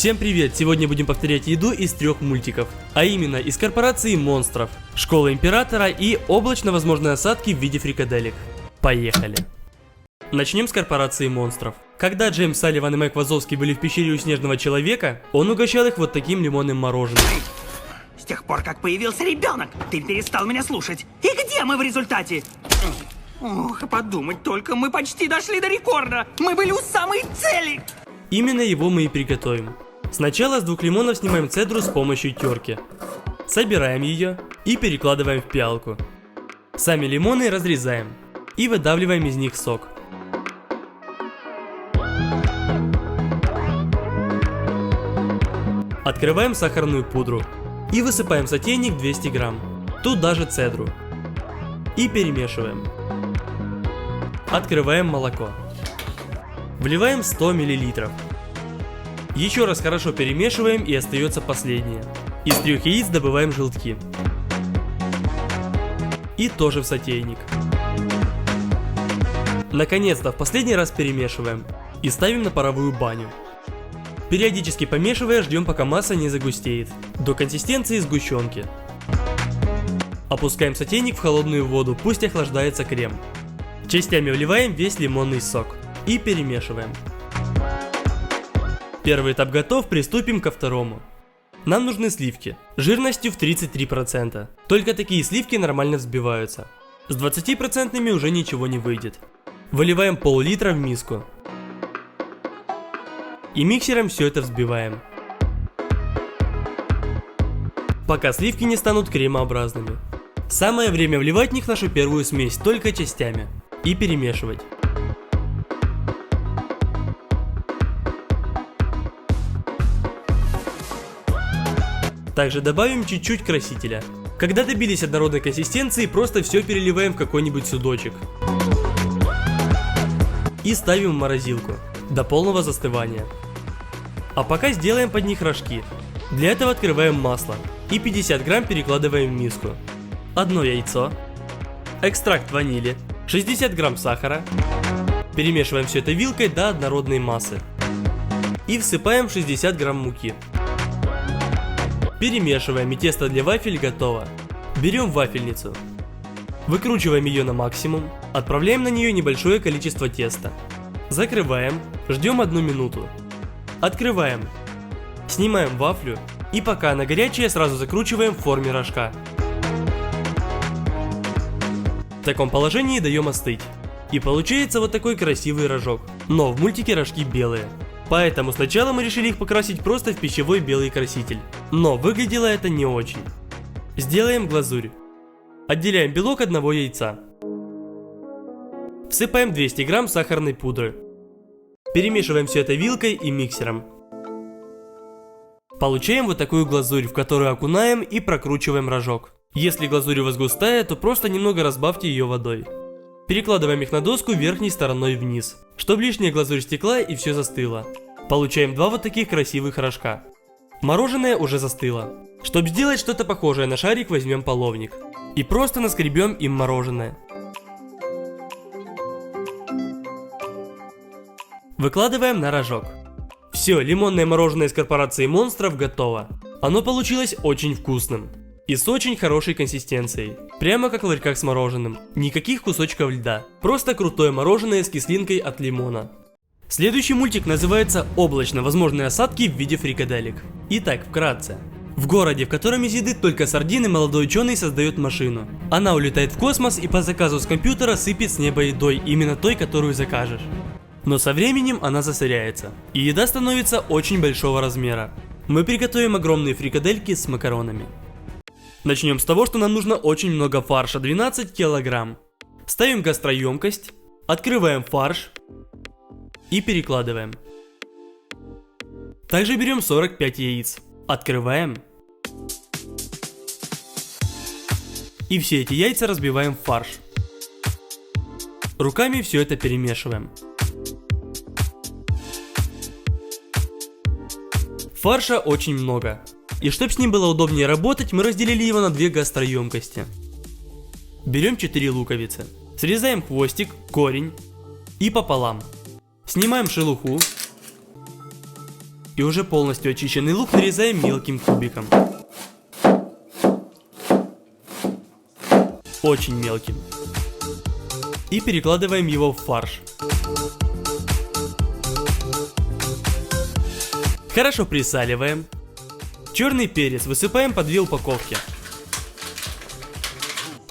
Всем привет! Сегодня будем повторять еду из 3 мультиков, а именно из Корпорации монстров, Школы Императора и облачно-возможные осадки в виде фрикаделек. Поехали! Начнем с Корпорации монстров. Когда Джеймс Салливан и Майк Вазовский были в пещере у Снежного Человека, он угощал их вот таким лимонным мороженым. С тех пор, как появился ребенок, ты перестал меня слушать. И где мы в результате? Ох, подумать только, мы почти дошли до рекорда. Мы были у самой цели. Именно его мы и приготовим. Сначала с 2 лимонов снимаем цедру с помощью терки. Собираем ее и перекладываем в пиалку. Сами лимоны разрезаем и выдавливаем из них сок. Открываем сахарную пудру и высыпаем в сотейник 200 грамм. Тут даже цедру. И перемешиваем. Открываем молоко. Вливаем 100 мл. Еще раз хорошо перемешиваем, и остается последнее. Из 3 яиц добываем желтки. И тоже в сотейник. Наконец-то в последний раз перемешиваем. И ставим на паровую баню. Периодически помешивая, ждем, пока масса не загустеет. До консистенции сгущенки. Опускаем сотейник в холодную воду, пусть охлаждается крем. Частями вливаем весь лимонный сок. И перемешиваем. Первый этап готов, приступим ко второму. Нам нужны сливки, жирностью в 33%. Только такие сливки нормально взбиваются. С 20% уже ничего не выйдет. Выливаем пол-литра в миску. И миксером все это взбиваем. Пока сливки не станут кремообразными. Самое время вливать в них нашу первую смесь, только частями. И перемешивать. Также добавим чуть-чуть красителя. Когда добились однородной консистенции, просто все переливаем в какой-нибудь судочек. И ставим в морозилку до полного застывания. А пока сделаем под них рожки. Для этого открываем масло и 50 грамм перекладываем в миску. Одно яйцо, экстракт ванили, 60 грамм сахара. Перемешиваем все это вилкой до однородной массы. И всыпаем 60 грамм муки. Перемешиваем, и тесто для вафель готово. Берем вафельницу. Выкручиваем ее на максимум. Отправляем на нее небольшое количество теста. Закрываем. Ждем 1 минуту. Открываем. Снимаем вафлю. И пока она горячая, сразу закручиваем в форме рожка. В таком положении даем остыть. И получается вот такой красивый рожок. Но в мультике рожки белые. Поэтому сначала мы решили их покрасить просто в пищевой белый краситель. Но выглядело это не очень. Сделаем глазурь. Отделяем белок одного яйца. Всыпаем 200 грамм сахарной пудры. Перемешиваем все это вилкой и миксером. Получаем вот такую глазурь, в которую окунаем и прокручиваем рожок. Если глазурь у вас густая, то просто немного разбавьте ее водой. Перекладываем их на доску верхней стороной вниз, чтобы лишняя глазурь стекла и все застыло. Получаем 2 вот таких красивых рожка. Мороженое уже застыло. Чтобы сделать что-то похожее на шарик, возьмем половник. И просто наскребем им мороженое. Выкладываем на рожок. Все, лимонное мороженое из Корпорации монстров готово. Оно получилось очень вкусным. И с очень хорошей консистенцией. Прямо как в ларьках с мороженым. Никаких кусочков льда. Просто крутое мороженое с кислинкой от лимона. Следующий мультик называется «Облачно-возможные осадки в виде фрикаделек». Итак, вкратце. В городе, в котором из еды только сардины, молодой ученый создает машину. Она улетает в космос и по заказу с компьютера сыпет с неба едой, именно той, которую закажешь. Но со временем она засоряется. И еда становится очень большого размера. Мы приготовим огромные фрикадельки с макаронами. Начнем с того, что нам нужно очень много фарша, 12 килограмм. Ставим гастроемкость, открываем фарш и перекладываем. Также берем 45 яиц, открываем. И все эти яйца разбиваем в фарш. Руками все это перемешиваем. Фарша очень много. И чтобы с ним было удобнее работать, мы разделили его на 2 гастроемкости. Берем 4 луковицы, срезаем хвостик, корень и пополам. Снимаем шелуху И уже полностью очищенный лук нарезаем мелким кубиком. Очень мелким. И перекладываем его в фарш. Хорошо присаливаем. Черный перец высыпаем по 2 упаковки.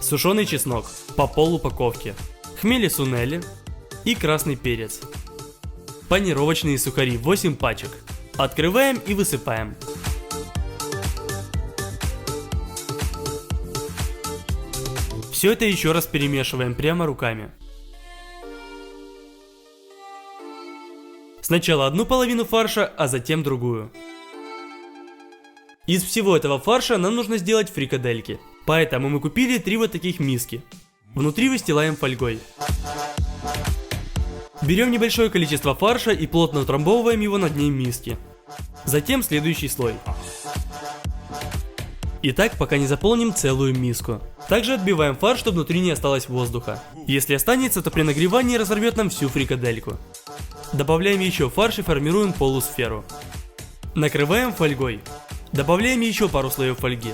Сушеный чеснок по пол упаковки. Хмели сунели и красный перец. Панировочные сухари 8 пачек. Открываем и высыпаем. Все это еще раз перемешиваем прямо руками. Сначала одну половину фарша, а затем другую. Из всего этого фарша нам нужно сделать фрикадельки. Поэтому мы купили 3 вот таких миски. Внутри выстилаем фольгой. Берем небольшое количество фарша и плотно утрамбовываем его на дне миски. Затем следующий слой. И так, пока не заполним целую миску. Также отбиваем фарш, чтобы внутри не осталось воздуха. Если останется, то при нагревании разорвет нам всю фрикадельку. Добавляем еще фарш и формируем полусферу. Накрываем фольгой. Добавляем еще пару слоев фольги.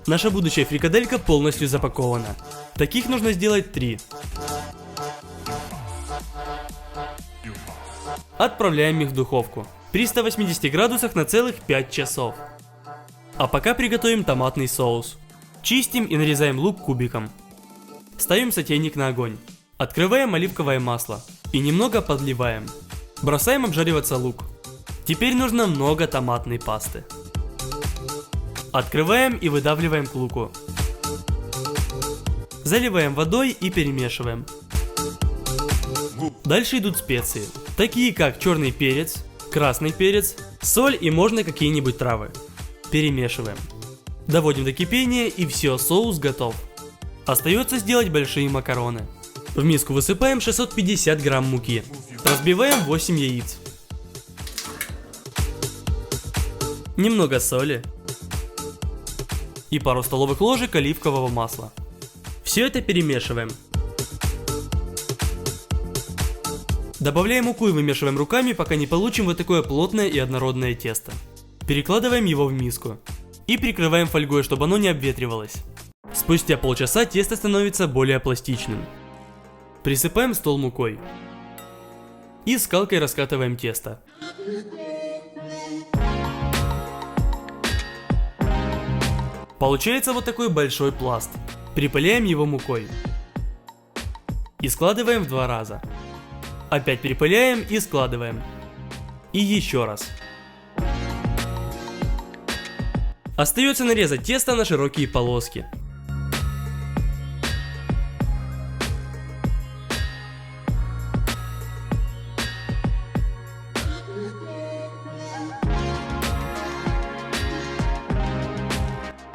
Наша будущая фрикаделька полностью запакована. Таких нужно сделать 3. Отправляем их в духовку при 180 градусах на целых 5 часов. А пока приготовим томатный соус. Чистим и нарезаем лук кубиком. Ставим сотейник на огонь. Открываем оливковое масло и немного подливаем. Бросаем обжариваться лук. Теперь нужно много томатной пасты. Открываем и выдавливаем к луку. Заливаем водой и перемешиваем. Дальше идут специи, такие как черный перец, красный перец, соль и можно какие-нибудь травы. Перемешиваем. Доводим до кипения и все, соус готов. Остается сделать большие макароны. В миску высыпаем 650 грамм муки. Разбиваем 8 яиц. Немного соли. И пару столовых ложек оливкового масла. Все это перемешиваем. Добавляем муку и вымешиваем руками, пока не получим вот такое плотное и однородное тесто. Перекладываем его в миску. И прикрываем фольгой, чтобы оно не обветривалось. Спустя полчаса тесто становится более пластичным. Присыпаем стол мукой. И скалкой раскатываем тесто. Получается вот такой большой пласт. Припыляем его мукой. И складываем в 2 раза. Опять припыляем и складываем. И еще раз. Остается нарезать тесто на широкие полоски.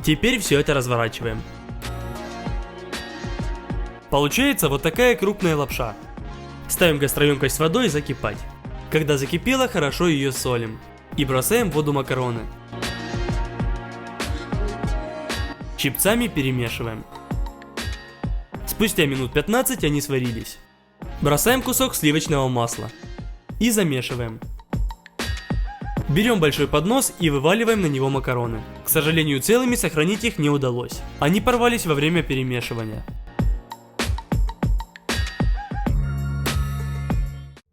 Теперь все это разворачиваем. Получается вот такая крупная лапша. Ставим гастроемкость с водой закипать. Когда закипела, хорошо ее солим. И бросаем в воду макароны. Щипцами перемешиваем. Спустя минут 15 они сварились. Бросаем кусок сливочного масла. И замешиваем. Берем большой поднос и вываливаем на него макароны. К сожалению, целыми сохранить их не удалось. Они порвались во время перемешивания.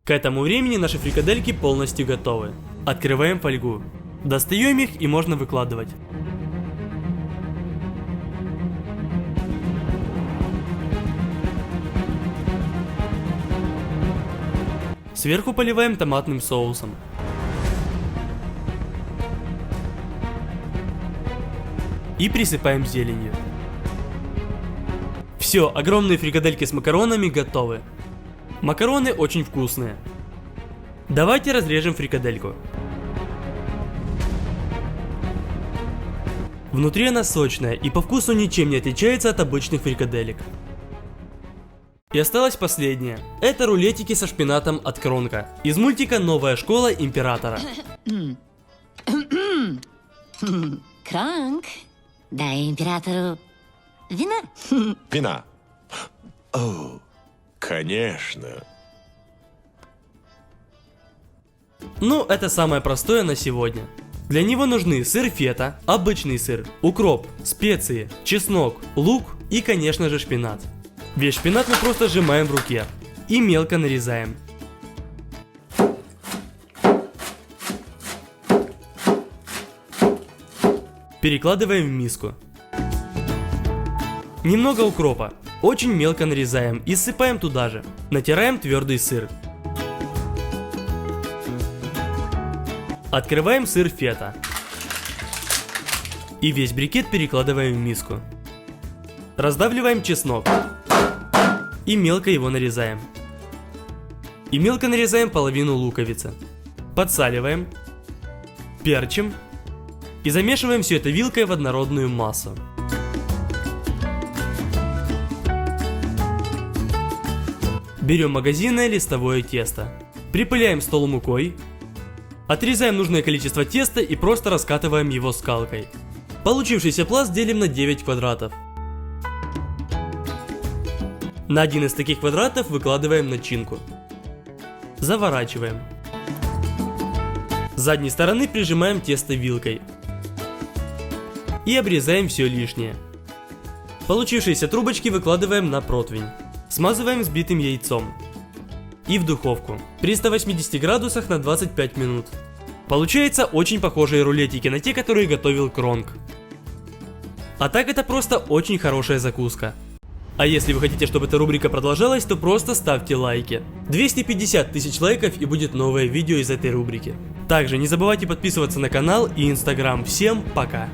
К этому времени наши фрикадельки полностью готовы. Открываем фольгу. Достаем их и можно выкладывать. Сверху поливаем томатным соусом. И присыпаем зеленью. Все, огромные фрикадельки с макаронами готовы. Макароны очень вкусные. Давайте разрежем фрикадельку. Внутри она сочная и по вкусу ничем не отличается от обычных фрикаделек. И осталось последнее. Это рулетики со шпинатом от Кронка. Из мультика «Новая школа императора». Кронк, дай императору вина. Вина. О, конечно. Ну, это самое простое на сегодня. Для него нужны сыр фета, обычный сыр, укроп, специи, чеснок, лук и, конечно же, шпинат. Весь шпинат мы просто сжимаем в руке и мелко нарезаем. Перекладываем в миску. Немного укропа, очень мелко нарезаем и ссыпаем туда же. Натираем твердый сыр. Открываем сыр фета. И весь брикет перекладываем в миску. Раздавливаем чеснок. И мелко его нарезаем. И мелко нарезаем половину луковицы. Подсаливаем. Перчим. И замешиваем все это вилкой в однородную массу. Берем магазинное листовое тесто. Припыляем стол мукой. Отрезаем нужное количество теста и просто раскатываем его скалкой. Получившийся пласт делим на 9 квадратов. На один из таких квадратов выкладываем начинку. Заворачиваем. С задней стороны прижимаем тесто вилкой. И обрезаем все лишнее. Получившиеся трубочки выкладываем на противень. Смазываем взбитым яйцом. И в духовку при 180 градусах на 25 минут. Получается очень похожие рулетики на те, которые готовил Кронг. А так это просто очень хорошая закуска. А если вы хотите, чтобы эта рубрика продолжалась, то просто ставьте лайки. 250 тысяч лайков и будет новое видео из этой рубрики. Также не забывайте подписываться на канал и Инстаграм. Всем пока!